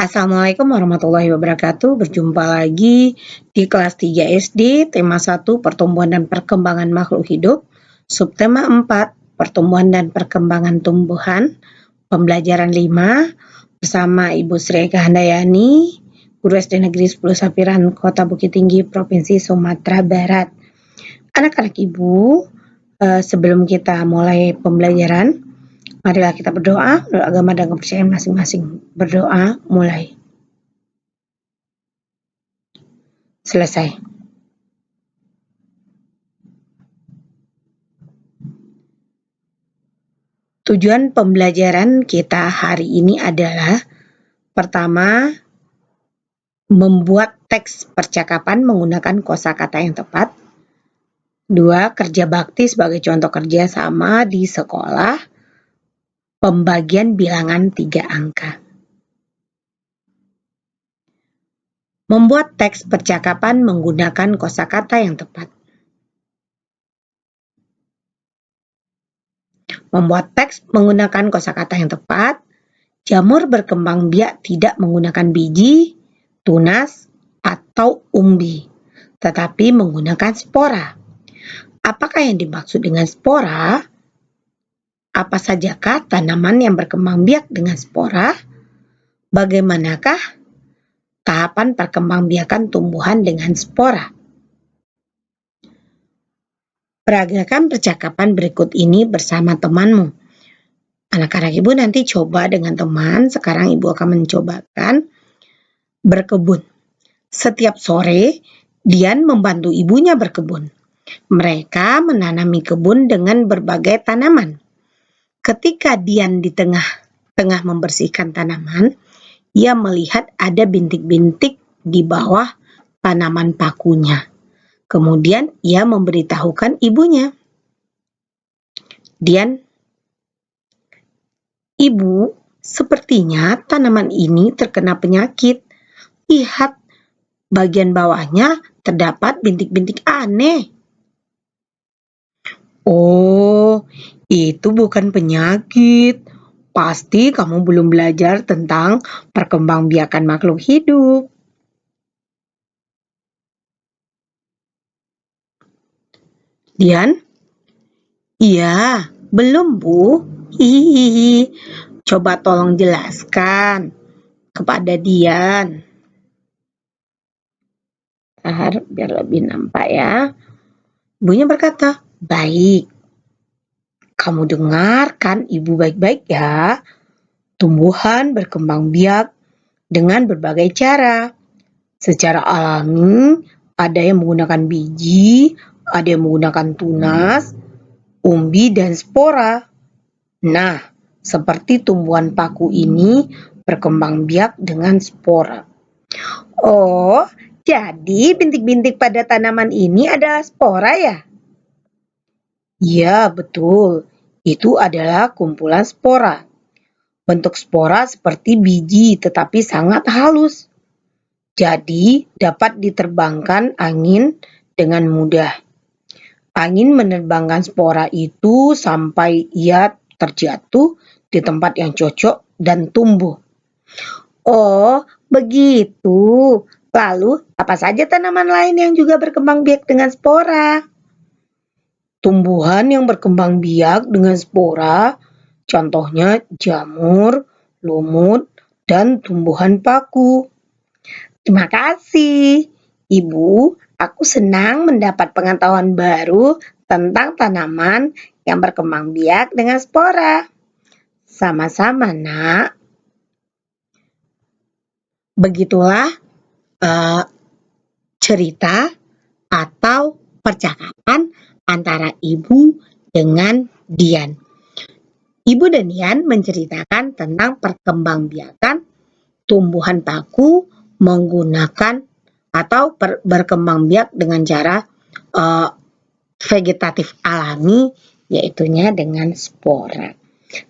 Assalamualaikum warahmatullahi wabarakatuh. Berjumpa lagi di kelas 3 SD, tema 1 pertumbuhan dan perkembangan makhluk hidup, subtema 4 pertumbuhan dan perkembangan tumbuhan, pembelajaran 5 bersama Ibu Sri Eka Handayani, Guru SD Negeri 10 Sapiran, Kota Bukit Tinggi, Provinsi Sumatera Barat. Anak-anak Ibu, sebelum kita mulai pembelajaran, marilah kita berdoa, menurut agama dan kepercayaan masing-masing. Berdoa, mulai. Selesai. Tujuan pembelajaran kita hari ini adalah pertama, membuat teks percakapan menggunakan kosakata yang tepat. 2, kerja bakti sebagai contoh kerja sama di sekolah. Pembagian bilangan 3 angka. Membuat teks percakapan menggunakan kosakata yang tepat. Membuat teks menggunakan kosakata yang tepat. Jamur berkembang biak tidak menggunakan biji, tunas, atau umbi, tetapi menggunakan spora. Apakah yang dimaksud dengan spora? Apa sajakah tanaman yang berkembang biak dengan spora? Bagaimanakah tahapan perkembangbiakan tumbuhan dengan spora? Peragakan percakapan berikut ini bersama temanmu. Anak-anak Ibu nanti coba dengan teman. Sekarang Ibu akan mencobakan berkebun. Setiap sore, Dian membantu ibunya berkebun. Mereka menanami kebun dengan berbagai tanaman. Ketika Dian di tengah membersihkan tanaman, ia melihat ada bintik-bintik di bawah tanaman pakunya. Kemudian ia memberitahukan ibunya. Dian, Ibu, sepertinya tanaman ini terkena penyakit. Lihat, bagian bawahnya terdapat bintik-bintik aneh. Oh, itu bukan penyakit. Pasti kamu belum belajar tentang perkembangbiakan makhluk hidup. Dian? Iya, belum Bu. Hihihi. Coba tolong jelaskan kepada Dian. Biar lebih nampak ya. Ibunya berkata, baik. Kamu dengarkan Ibu baik-baik ya. Tumbuhan berkembang biak dengan berbagai cara. Secara alami, ada yang menggunakan biji, ada yang menggunakan tunas, umbi, dan spora. Nah, seperti tumbuhan paku ini berkembang biak dengan spora. Oh, jadi bintik-bintik pada tanaman ini adalah spora ya? Ya, betul. Itu adalah kumpulan spora. Bentuk spora seperti biji tetapi sangat halus. Jadi dapat diterbangkan angin dengan mudah. Angin menerbangkan spora itu sampai ia terjatuh di tempat yang cocok dan tumbuh. Oh, begitu. Lalu, apa saja tanaman lain yang juga berkembang biak dengan spora? Tumbuhan yang berkembang biak dengan spora, contohnya jamur, lumut, dan tumbuhan paku. Terima kasih, Ibu. Aku senang mendapat pengetahuan baru tentang tanaman yang berkembang biak dengan spora. Sama-sama, Nak. Begitulah cerita atau percakapan antara Ibu dengan Dian. Ibu dan Dian menceritakan tentang perkembangbiakan tumbuhan paku menggunakan atau berkembang biak dengan cara vegetatif alami, yaitunya dengan spora.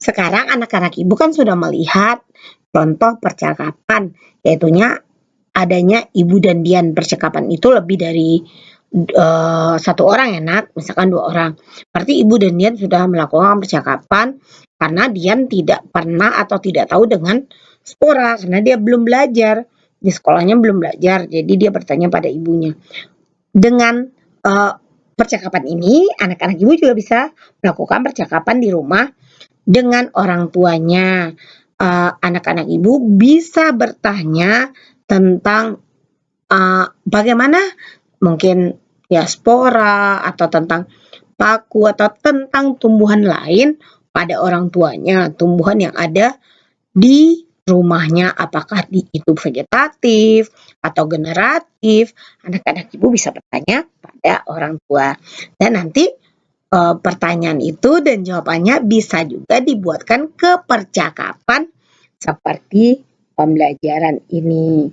Sekarang anak-anak Ibu kan sudah melihat contoh percakapan, yaitunya adanya Ibu dan Dian. Percakapan itu lebih dari satu orang ya Nak, misalkan 2 orang. Berarti Ibu dan Dian sudah melakukan percakapan karena dia tidak pernah atau tidak tahu dengan spora, karena dia belum belajar. Di sekolahnya belum belajar, jadi dia bertanya pada ibunya. Dengan percakapan ini, anak-anak ibu juga bisa melakukan percakapan di rumah dengan orang tuanya. Anak-anak ibu bisa bertanya tentang bagaimana mungkin ya spora atau tentang paku atau tentang tumbuhan lain pada orang tuanya, tumbuhan yang ada di rumahnya, apakah itu vegetatif atau generatif. Anak-anak ibu bisa bertanya pada orang tua, dan nanti pertanyaan itu dan jawabannya bisa juga dibuatkan ke percakapan seperti pembelajaran ini.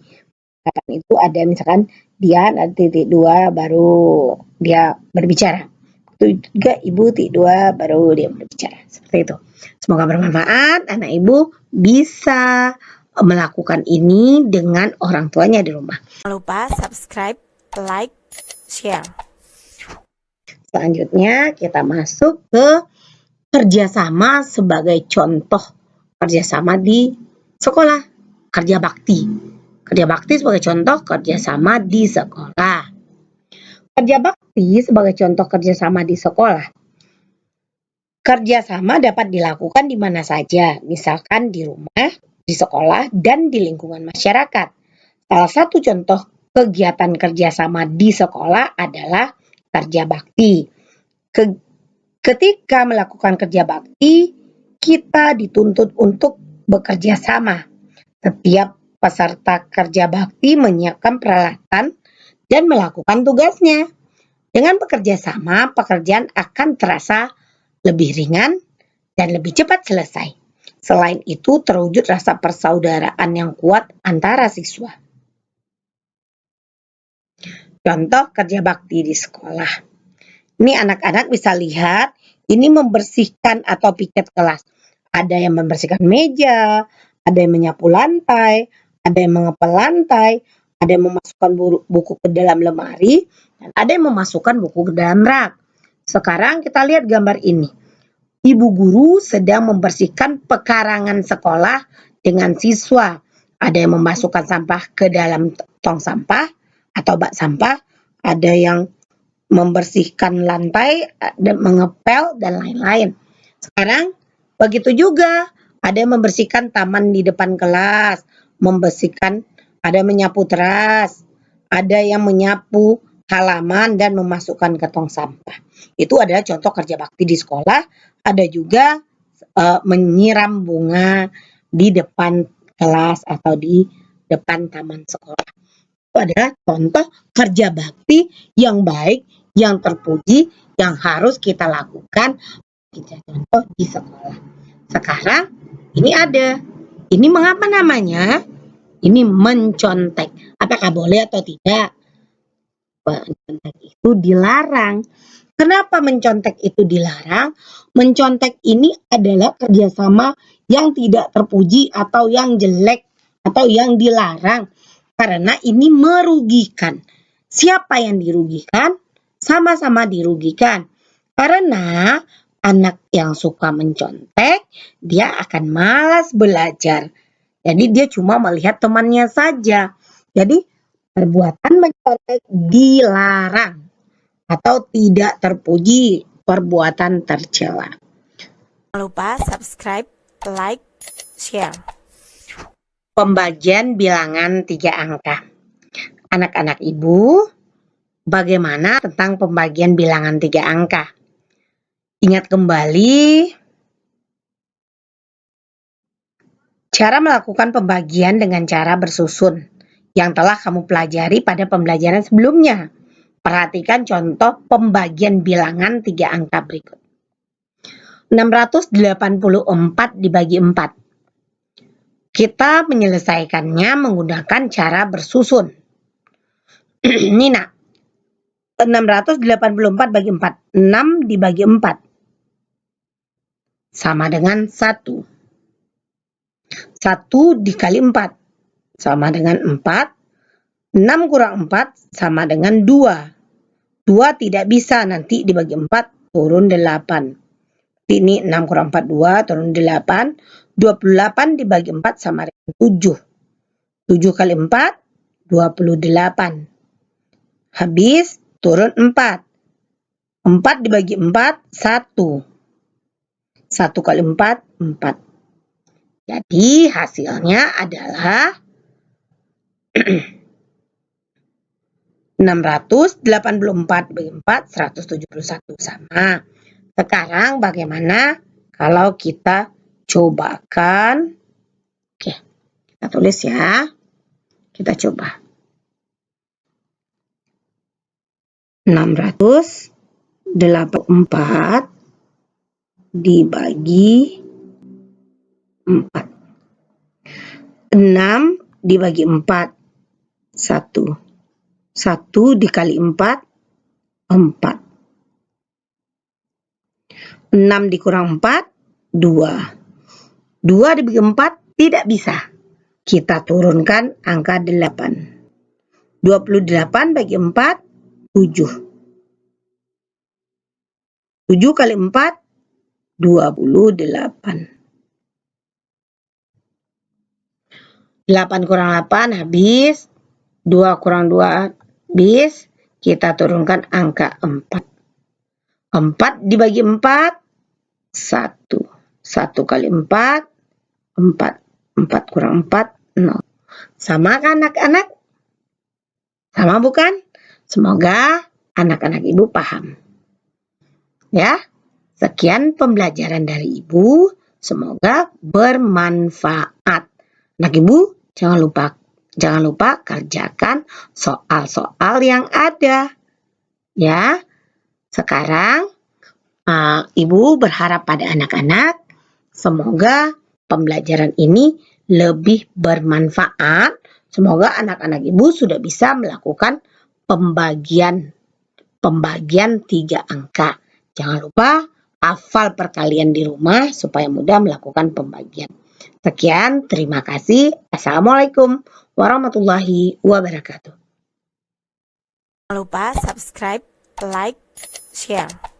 Percakapan itu ada misalkan dia nanti titik 2 baru dia berbicara. Itu juga ibu titik 2 baru dia berbicara. Seperti itu. Semoga bermanfaat. Anak ibu bisa melakukan ini dengan orang tuanya di rumah. Jangan lupa subscribe, like, share. Selanjutnya kita masuk ke kerjasama sebagai contoh kerjasama di sekolah. Kerja bakti. Kerja bakti sebagai contoh kerjasama di sekolah. Kerja bakti sebagai contoh kerjasama di sekolah. Kerjasama dapat dilakukan di mana saja, misalkan di rumah, di sekolah, dan di lingkungan masyarakat. Salah satu contoh kegiatan kerjasama di sekolah adalah kerja bakti. Ketika melakukan kerja bakti, kita dituntut untuk bekerja sama. Setiap peserta kerja bakti menyiapkan peralatan dan melakukan tugasnya. Dengan bekerja sama, pekerjaan akan terasa lebih ringan dan lebih cepat selesai. Selain itu, terwujud rasa persaudaraan yang kuat antara siswa. Contoh kerja bakti di sekolah. Ini anak-anak bisa lihat, ini membersihkan atau piket kelas. Ada yang membersihkan meja, ada yang menyapu lantai, ada yang mengepel lantai, ada yang memasukkan buku ke dalam lemari, dan ada yang memasukkan buku ke dalam rak. Sekarang kita lihat gambar ini. Ibu guru sedang membersihkan pekarangan sekolah dengan siswa. Ada yang memasukkan sampah ke dalam tong sampah atau bak sampah, ada yang membersihkan lantai, dan mengepel, dan lain-lain. Sekarang begitu juga, ada yang membersihkan taman di depan kelas, ada yang menyapu teras, ada yang menyapu halaman dan memasukkan ke tong sampah. Itu adalah contoh kerja bakti di sekolah. Ada juga menyiram bunga di depan kelas atau di depan taman sekolah. Itu adalah contoh kerja bakti yang baik, yang terpuji, yang harus kita lakukan. Kita contoh di sekolah. Sekarang ini ada. Ini mengapa namanya? Ini mencontek. Apakah boleh atau tidak? Mencontek itu dilarang. Kenapa mencontek itu dilarang? Mencontek ini adalah kerjasama yang tidak terpuji atau yang jelek atau yang dilarang. Karena ini merugikan. Siapa yang dirugikan? Sama-sama dirugikan. Karena anak yang suka mencontek, dia akan malas belajar. Jadi dia cuma melihat temannya saja. Jadi perbuatan mencontek dilarang atau tidak terpuji, perbuatan tercela. Jangan lupa subscribe, like, share. Pembagian bilangan 3 angka. Anak-anak ibu, bagaimana tentang pembagian bilangan 3 angka? Ingat kembali cara melakukan pembagian dengan cara bersusun yang telah kamu pelajari pada pembelajaran sebelumnya. Perhatikan contoh pembagian bilangan 3 angka berikut. 684 dibagi 4. Kita menyelesaikannya menggunakan cara bersusun. Nina, 684 bagi 4. 6 dibagi 4. Sama dengan 1. 1 dikali 4. Sama dengan 4. 6 kurang 4 sama dengan 2. 2 tidak bisa, nanti dibagi 4 turun 8. Ini 6 kurang 4, 2, turun 8. 28 dibagi 4 sama dengan 7. 7 kali 4, 28. Habis, turun 4. 4 dibagi 4, 1. 1 kali 4, 4. Jadi hasilnya adalah 684 dibagi 4, 171. Sama. Sekarang bagaimana kalau kita cobakan? Oke, kita tulis ya. Kita coba. 684 dibagi 4. 6 dibagi 4, 1. 1 dikali 4, 4. 6 dikurang 4, 2. 2 dibagi 4 tidak bisa. Kita turunkan angka 8. 28 bagi 4, 7. 7 kali 4, 28. 8 kurang 8 habis. 2 kurang 2 habis. Kita turunkan angka 4. 4 dibagi 4, 1. 1 kali 4, 4. 4 kurang 4, 0. Sama kan anak-anak? Sama bukan? Semoga anak-anak Ibu paham. Ya, sekian pembelajaran dari Ibu. Semoga bermanfaat. Anak Ibu, jangan lupa kerjakan soal-soal yang ada. Ya, sekarang Ibu berharap pada anak-anak semoga pembelajaran ini lebih bermanfaat. Semoga anak-anak Ibu sudah bisa melakukan pembagian 3 angka. Jangan lupa hafal perkalian di rumah supaya mudah melakukan pembagian. Sekian, terima kasih. Assalamualaikum warahmatullahi wabarakatuh. Jangan lupa subscribe, like, share.